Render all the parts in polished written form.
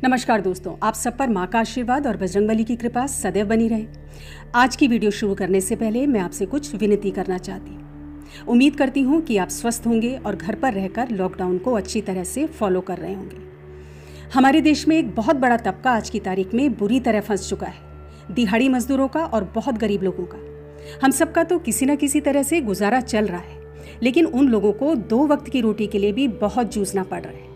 नमस्कार दोस्तों, आप सब पर माँ का आशीर्वाद और बजरंगबली की कृपा सदैव बनी रहे। आज की वीडियो शुरू करने से पहले मैं आपसे कुछ विनती करना चाहती हूँ। उम्मीद करती हूँ कि आप स्वस्थ होंगे और घर पर रहकर लॉकडाउन को अच्छी तरह से फॉलो कर रहे होंगे। हमारे देश में एक बहुत बड़ा तबका आज की तारीख में बुरी तरह फंस चुका है, दिहाड़ी मजदूरों का और बहुत गरीब लोगों का। हम सबका तो किसी न किसी तरह से गुजारा चल रहा है, लेकिन उन लोगों को 2 वक्त की रोटी के लिए भी बहुत जूझना पड़ रहा है।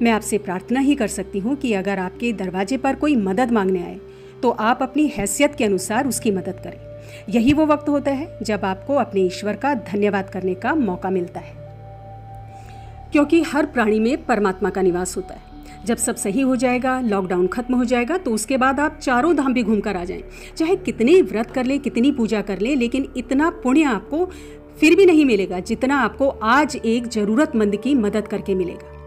मैं आपसे प्रार्थना ही कर सकती हूँ कि अगर आपके दरवाजे पर कोई मदद मांगने आए तो आप अपनी हैसियत के अनुसार उसकी मदद करें। यही वो वक्त होता है जब आपको अपने ईश्वर का धन्यवाद करने का मौका मिलता है, क्योंकि हर प्राणी में परमात्मा का निवास होता है। जब सब सही हो जाएगा, लॉकडाउन खत्म हो जाएगा, तो उसके बाद आप चारों धाम भी घूम कर आ जाएं। चाहे कितने व्रत कर ले, कितनी पूजा कर ले, लेकिन इतना पुण्य आपको फिर भी नहीं मिलेगा जितना आपको आज एक जरूरतमंद की मदद करके मिलेगा।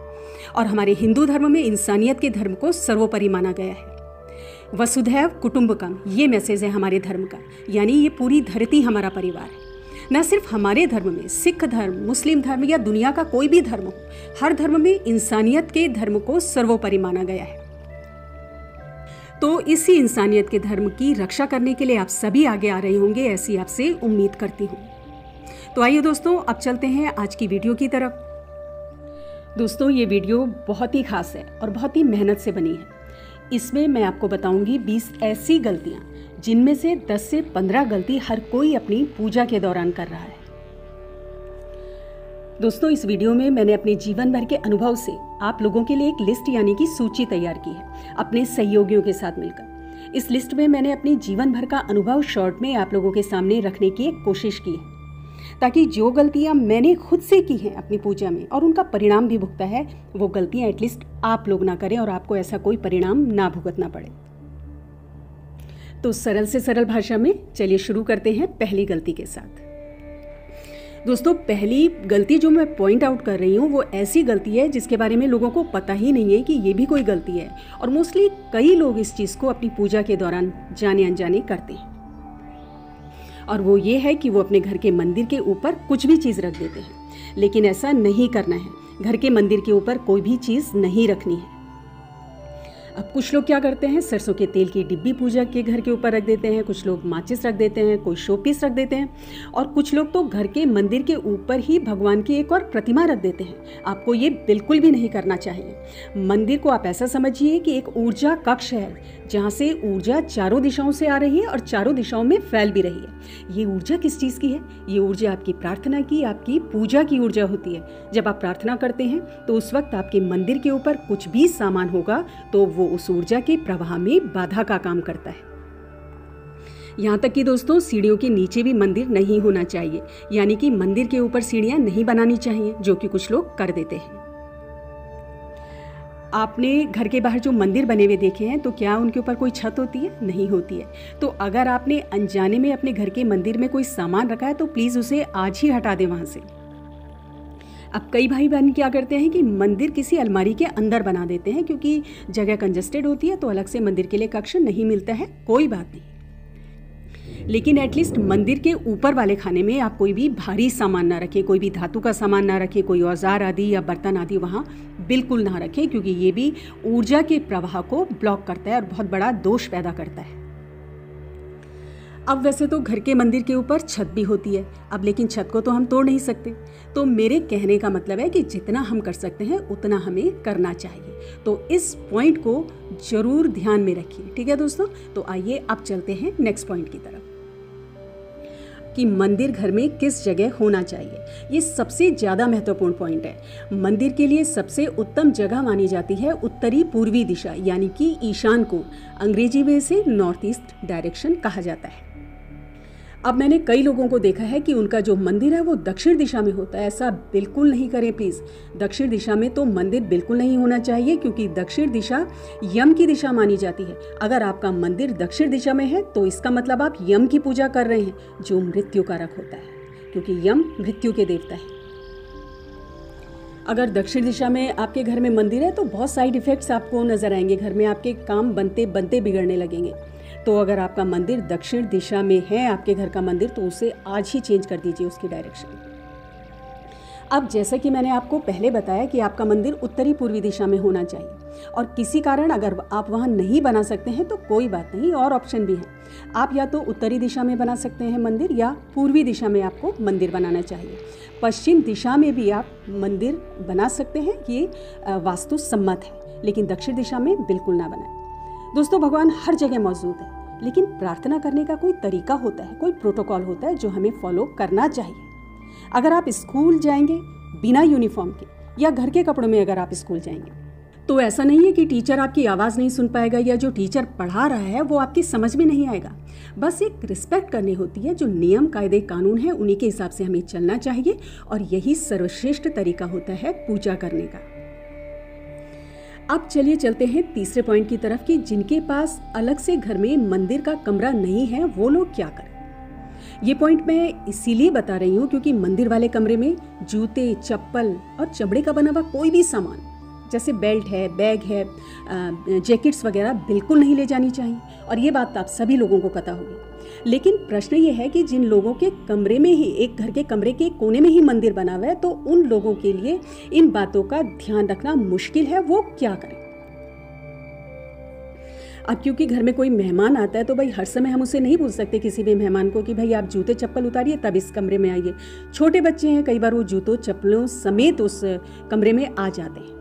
और हमारे हिंदू धर्म में इंसानियत के धर्म को सर्वोपरि माना गया है। वसुधैव कुटुंबकम, ये मैसेज है हमारे धर्म का, यानी ये पूरी धरती हमारा परिवार है। न सिर्फ हमारे धर्म में, सिख धर्म, मुस्लिम धर्म या दुनिया का कोई भी धर्म हो, हर धर्म में इंसानियत के धर्म को सर्वोपरि माना गया है। तो इसी इंसानियत के धर्म की रक्षा करने के लिए आप सभी आगे आ रहे होंगे, ऐसी आपसे उम्मीद करती हूँ। तो आइए दोस्तों, अब चलते हैं आज की वीडियो की तरफ। दोस्तों, ये वीडियो बहुत ही खास है और बहुत ही मेहनत से बनी है। इसमें मैं आपको बताऊंगी 20 ऐसी गलतियां जिनमें से 10 से 15 गलती हर कोई अपनी पूजा के दौरान कर रहा है। दोस्तों, इस वीडियो में मैंने अपने जीवन भर के अनुभव से आप लोगों के लिए एक लिस्ट यानी कि सूची तैयार की है, अपने सहयोगियों के साथ मिलकर। इस लिस्ट में मैंने अपने जीवन भर का अनुभव शॉर्ट में आप लोगों के सामने रखने की एक कोशिश की है, ताकि जो गलतियां मैंने खुद से की हैं अपनी पूजा में और उनका परिणाम भी भुगता है, वो गलतियां एटलीस्ट आप लोग ना करें और आपको ऐसा कोई परिणाम ना भुगतना पड़े। तो सरल से सरल भाषा में चलिए शुरू करते हैं पहली गलती के साथ। दोस्तों, पहली गलती जो मैं पॉइंट आउट कर रही हूँ वो ऐसी गलती है जिसके बारे में लोगों को पता ही नहीं है कि ये भी कोई गलती है, और मोस्टली कई लोग इस चीज़ को अपनी पूजा के दौरान जाने अनजाने करते हैं। और वो ये है कि वो अपने घर के मंदिर के ऊपर कुछ भी चीज़ रख देते हैं, लेकिन ऐसा नहीं करना है। घर के मंदिर के ऊपर कोई भी चीज़ नहीं रखनी है। अब कुछ लोग क्या करते हैं, सरसों के तेल की डिब्बी पूजा के घर के ऊपर रख देते हैं, कुछ लोग माचिस रख देते हैं, कोई शोपीस रख देते हैं, और कुछ लोग तो घर के मंदिर के ऊपर ही भगवान की एक और प्रतिमा रख देते हैं। आपको ये बिल्कुल भी नहीं करना चाहिए। मंदिर को आप ऐसा समझिए कि एक ऊर्जा कक्ष है, जहाँ से ऊर्जा चारों दिशाओं से आ रही है और चारों दिशाओं में फैल भी रही है। ये ऊर्जा किस चीज़ की है? ये ऊर्जा आपकी प्रार्थना की, आपकी पूजा की ऊर्जा होती है। जब आप प्रार्थना करते हैं तो उस वक्त आपके मंदिर के ऊपर कुछ भी सामान होगा तो वो उस ऊर्जा के प्रवाह में बाधा का काम करता है। यहाँ तक कि दोस्तों, सीढ़ियों के नीचे भी मंदिर नहीं होना चाहिए, यानी कि मंदिर के ऊपर सीढ़ियाँ नहीं बनानी चाहिए, जो कि कुछ लोग कर देते हैं। आपने घर के बाहर जो मंदिर बने हुए देखे हैं, तो क्या उनके ऊपर कोई छत होती है? नहीं होती है। तो अगर आपने अनजाने में अपने घर के मंदिर में कोई सामान रखा है तो प्लीज़ उसे आज ही हटा दें वहाँ से। अब कई भाई बहन क्या करते हैं कि मंदिर किसी अलमारी के अंदर बना देते हैं, क्योंकि जगह कंजस्टेड होती है तो अलग से मंदिर के लिए कक्ष नहीं मिलता है। कोई बात नहीं, लेकिन एटलीस्ट मंदिर के ऊपर वाले खाने में आप कोई भी भारी सामान ना रखें, कोई भी धातु का सामान ना रखें, कोई औजार आदि या बर्तन आदि वहाँ बिल्कुल ना रखें, क्योंकि ये भी ऊर्जा के प्रवाह को ब्लॉक करता है और बहुत बड़ा दोष पैदा करता है। अब वैसे तो घर के मंदिर के ऊपर छत भी होती है, अब लेकिन छत को तो हम तोड़ नहीं सकते। तो मेरे कहने का मतलब है कि जितना हम कर सकते हैं उतना हमें करना चाहिए। तो इस पॉइंट को जरूर ध्यान में रखिए, ठीक है दोस्तों। तो आइए अब चलते हैं नेक्स्ट पॉइंट की तरफ, कि मंदिर घर में किस जगह होना चाहिए। ये सबसे ज़्यादा महत्वपूर्ण पॉइंट है। मंदिर के लिए सबसे उत्तम जगह मानी जाती है उत्तरी पूर्वी दिशा, यानी कि ईशान को अंग्रेजी में इसे नॉर्थ ईस्ट डायरेक्शन कहा जाता है। अब मैंने कई लोगों को देखा है कि उनका जो मंदिर है वो दक्षिण दिशा में होता है। ऐसा बिल्कुल नहीं करें प्लीज़। दक्षिण दिशा में तो मंदिर बिल्कुल नहीं होना चाहिए, क्योंकि दक्षिण दिशा यम की दिशा मानी जाती है। अगर आपका मंदिर दक्षिण दिशा में है तो इसका मतलब आप यम की पूजा कर रहे हैं, जो मृत्यु कारक होता है, क्योंकि यम मृत्यु के देवता है। अगर दक्षिण दिशा में आपके घर में मंदिर है तो बहुत साइड इफेक्ट्स आपको नजर आएंगे। घर में आपके काम बनते बनते बिगड़ने लगेंगे। तो अगर आपका मंदिर दक्षिण दिशा में है, आपके घर का मंदिर, तो उसे आज ही चेंज कर दीजिए उसकी डायरेक्शन। अब जैसा कि मैंने आपको पहले बताया कि आपका मंदिर उत्तरी पूर्वी दिशा में होना चाहिए और किसी कारण अगर आप वहाँ नहीं बना सकते हैं तो कोई बात नहीं, और ऑप्शन भी है। आप या तो उत्तरी दिशा में बना सकते हैं मंदिर, या पूर्वी दिशा में आपको मंदिर बनाना चाहिए। पश्चिम दिशा में भी आप मंदिर बना सकते हैं, ये वास्तु सम्मत है, लेकिन दक्षिण दिशा में बिल्कुल ना बनाएं। दोस्तों, भगवान हर जगह मौजूद है, लेकिन प्रार्थना करने का कोई तरीका होता है, कोई प्रोटोकॉल होता है जो हमें फॉलो करना चाहिए। अगर आप स्कूल जाएंगे बिना यूनिफॉर्म के या घर के कपड़ों में अगर आप स्कूल जाएंगे तो ऐसा नहीं है कि टीचर आपकी आवाज़ नहीं सुन पाएगा या जो टीचर पढ़ा रहा है वो आपकी समझ में नहीं आएगा। बस एक रिस्पेक्ट करनी होती है, जो नियम कायदे कानून है उन्हीं के हिसाब से हमें चलना चाहिए, और यही सर्वश्रेष्ठ तरीका होता है पूजा करने का। अब चलिए चलते हैं तीसरे पॉइंट की तरफ कि जिनके पास अलग से घर में मंदिर का कमरा नहीं है वो लोग क्या करें। ये पॉइंट मैं इसीलिए बता रही हूँ क्योंकि मंदिर वाले कमरे में जूते, चप्पल और चमड़े का बना हुआ कोई भी सामान जैसे बेल्ट है, बैग है, जैकेट्स वगैरह बिल्कुल नहीं ले जानी चाहिए, और ये बात आप सभी लोगों को पता होगी। लेकिन प्रश्न ये है कि जिन लोगों के कमरे में ही, एक घर के कमरे के कोने में ही मंदिर बना हुआ है, तो उन लोगों के लिए इन बातों का ध्यान रखना मुश्किल है। वो क्या करें? अब क्योंकि घर में कोई मेहमान आता है तो भाई हर समय हम उसे नहीं पूछ सकते किसी भी मेहमान को कि भाई आप जूते चप्पल उतारिए तब इस कमरे में आइए। छोटे बच्चे हैं, कई बार वो जूतों चप्पलों समेत उस कमरे में आ जाते हैं।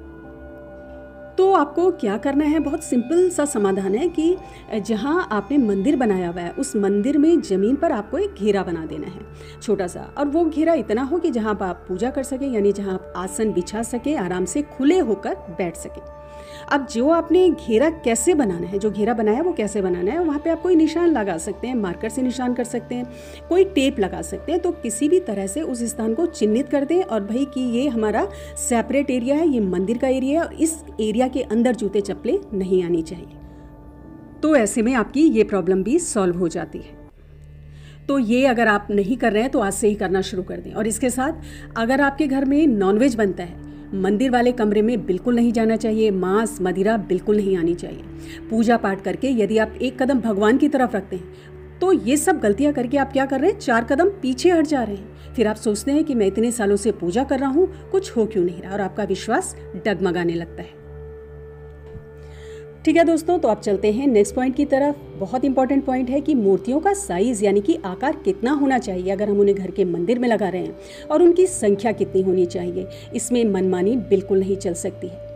तो आपको क्या करना है, बहुत सिंपल सा समाधान है कि जहाँ आपने मंदिर बनाया हुआ है उस मंदिर में ज़मीन पर आपको एक घेरा बना देना है छोटा सा, और वो घेरा इतना हो कि जहाँ आप पूजा कर सके, यानी जहाँ आप आसन बिछा सके, आराम से खुले होकर बैठ सके। अब जो आपने घेरा कैसे बनाना है, जो घेरा बनाया है वो कैसे बनाना है, वहाँ पे आप कोई निशान लगा सकते हैं, मार्कर से निशान कर सकते हैं, कोई टेप लगा सकते हैं। तो किसी भी तरह से उस स्थान को चिन्हित कर दें और भाई कि ये हमारा सेपरेट एरिया है, ये मंदिर का एरिया है और इस एरिया के अंदर जूते चप्पलें नहीं आनी चाहिए। तो ऐसे में आपकी ये प्रॉब्लम भी सॉल्व हो जाती है। तो ये अगर आप नहीं कर रहे हैं तो आज से ही करना शुरू कर दें। और इसके साथ अगर आपके घर में नॉनवेज बनता है, मंदिर वाले कमरे में बिल्कुल नहीं जाना चाहिए, मांस मदिरा बिल्कुल नहीं आनी चाहिए। पूजा पाठ करके यदि आप एक कदम भगवान की तरफ रखते हैं तो ये सब गलतियां करके आप क्या कर रहे हैं, 4 कदम पीछे हट जा रहे हैं। फिर आप सोचते हैं कि मैं इतने सालों से पूजा कर रहा हूं, कुछ हो क्यों नहीं रहा, और आपका विश्वास डगमगाने लगता है। ठीक है दोस्तों, तो आप चलते हैं नेक्स्ट पॉइंट की तरफ। बहुत इंपॉर्टेंट पॉइंट है कि मूर्तियों का साइज यानी कि आकार कितना होना चाहिए अगर हम उन्हें घर के मंदिर में लगा रहे हैं, और उनकी संख्या कितनी होनी चाहिए। इसमें मनमानी बिल्कुल नहीं चल सकती है।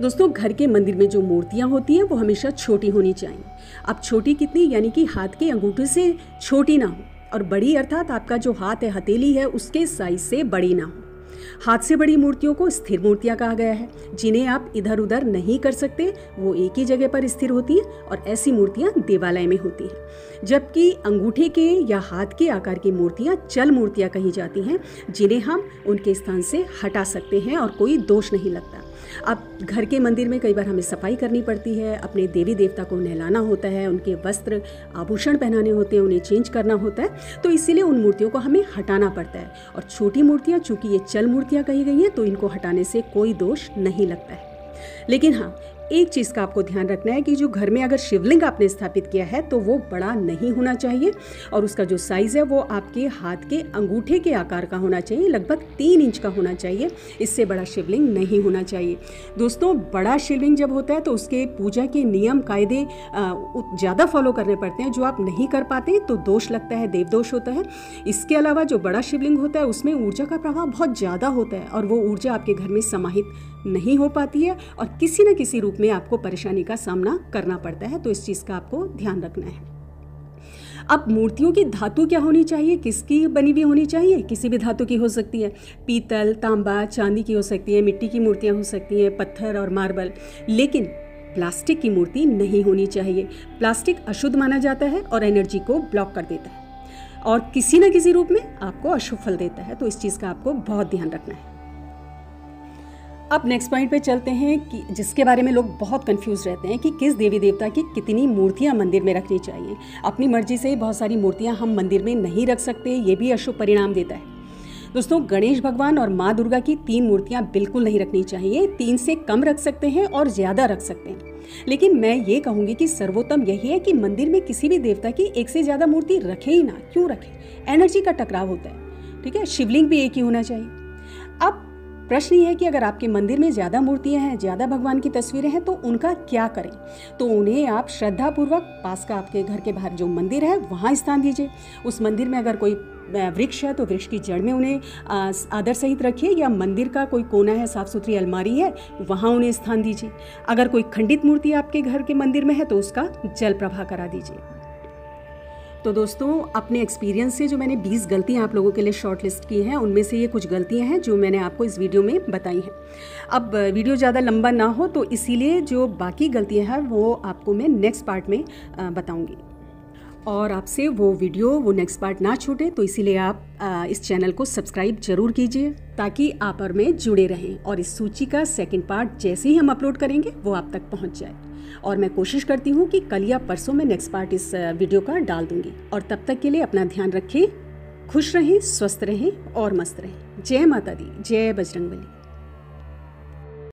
दोस्तों, घर के मंदिर में जो मूर्तियां होती हैं वो हमेशा छोटी होनी चाहिए। अब छोटी कितनी, यानी कि हाथ के अंगूठे से छोटी ना हो, और बड़ी अर्थात आपका जो हाथ है, हथेली है, उसके साइज से बड़ी ना हो। हाथ से बड़ी मूर्तियों को स्थिर मूर्तियां कहा गया है, जिन्हें आप इधर उधर नहीं कर सकते, वो एक ही जगह पर स्थिर होती है, और ऐसी मूर्तियां देवालय में होती हैं। जबकि अंगूठे के या हाथ के आकार की मूर्तियां चल मूर्तियां कही जाती हैं, जिन्हें हम उनके स्थान से हटा सकते हैं और कोई दोष नहीं लगता। अब घर के मंदिर में कई बार हमें सफाई करनी पड़ती है, अपने देवी देवता को नहलाना होता है, उनके वस्त्र आभूषण पहनाने होते हैं, उन्हें चेंज करना होता है, तो इसीलिए उन मूर्तियों को हमें हटाना पड़ता है। और छोटी मूर्तियाँ, चूंकि ये चल मूर्तियाँ कही गई हैं, तो इनको हटाने से कोई दोष नहीं लगता है। लेकिन हाँ, एक चीज़ का आपको ध्यान रखना है कि जो घर में अगर शिवलिंग आपने स्थापित किया है तो वो बड़ा नहीं होना चाहिए, और उसका जो साइज़ है वो आपके हाथ के अंगूठे के आकार का होना चाहिए, लगभग 3 इंच का होना चाहिए। इससे बड़ा शिवलिंग नहीं होना चाहिए। दोस्तों, बड़ा शिवलिंग जब होता है तो उसके पूजा के नियम कायदे ज़्यादा फॉलो करने पड़ते हैं, जो आप नहीं कर पाते तो दोष लगता है, देवदोष होता है। इसके अलावा जो बड़ा शिवलिंग होता है उसमें ऊर्जा का प्रभाव बहुत ज़्यादा होता है, और वो ऊर्जा आपके घर में समाहित नहीं हो पाती है, और किसी न किसी रूप में आपको परेशानी का सामना करना पड़ता है। तो इस चीज़ का आपको ध्यान रखना है। अब मूर्तियों की धातु क्या होनी चाहिए, किसकी बनी हुई होनी चाहिए? किसी भी धातु की हो सकती है, पीतल, तांबा, चांदी की हो सकती है, मिट्टी की मूर्तियाँ हो सकती हैं, पत्थर और मार्बल, लेकिन प्लास्टिक की मूर्ति नहीं होनी चाहिए। प्लास्टिक अशुद्ध माना जाता है और एनर्जी को ब्लॉक कर देता है, और किसी न किसी रूप में आपको अशुभ फल देता है। तो इस चीज़ का आपको बहुत ध्यान रखना है। अब नेक्स्ट पॉइंट पे चलते हैं कि जिसके बारे में लोग बहुत कंफ्यूज रहते हैं कि किस देवी देवता की कितनी मूर्तियां मंदिर में रखनी चाहिए। अपनी मर्जी से बहुत सारी मूर्तियां हम मंदिर में नहीं रख सकते, ये भी अशुभ परिणाम देता है। दोस्तों, गणेश भगवान और माँ दुर्गा की 3 मूर्तियां बिल्कुल नहीं रखनी चाहिए। 3 से कम रख सकते हैं और ज़्यादा रख सकते हैं, लेकिन मैं ये कहूँगी कि सर्वोत्तम यही है कि मंदिर में किसी भी देवता की 1 से ज़्यादा मूर्ति रखे ही ना। क्यों रखें? एनर्जी का टकराव होता है। ठीक है, शिवलिंग भी एक ही होना चाहिए। अब प्रश्न ये है कि अगर आपके मंदिर में ज़्यादा मूर्तियां हैं, ज़्यादा भगवान की तस्वीरें हैं, तो उनका क्या करें? तो उन्हें आप श्रद्धापूर्वक पास का आपके घर के बाहर जो मंदिर है वहाँ स्थान दीजिए। उस मंदिर में अगर कोई वृक्ष है तो वृक्ष की जड़ में उन्हें आदर सहित रखिए, या मंदिर का कोई कोना है, साफ़ सुथरी अलमारी है, वहाँ उन्हें स्थान दीजिए। अगर कोई खंडित मूर्ति आपके घर के मंदिर में है तो उसका जल प्रवाह करा दीजिए। तो दोस्तों, अपने एक्सपीरियंस से जो मैंने 20 गलतियां आप लोगों के लिए शॉर्ट लिस्ट की हैं, उनमें से ये कुछ गलतियां हैं जो मैंने आपको इस वीडियो में बताई हैं। अब वीडियो ज़्यादा लंबा ना हो तो इसीलिए जो बाकी गलतियां हैं वो आपको मैं नेक्स्ट पार्ट में बताऊंगी, और आपसे वो वीडियो, वो नेक्स्ट पार्ट ना छूटे, तो इसीलिए आप इस चैनल को सब्सक्राइब जरूर कीजिए ताकि आप और मैं जुड़े रहें, और इस सूची का सेकंड पार्ट जैसे ही हम अपलोड करेंगे वो आप तक पहुंच जाए। और मैं कोशिश करती हूँ कि कल या परसों में नेक्स्ट पार्ट इस वीडियो का डाल दूँगी। और तब तक के लिए अपना ध्यान रखें, खुश रहें, स्वस्थ रहें और मस्त रहें। जय माता दी, जय बजरंगबली।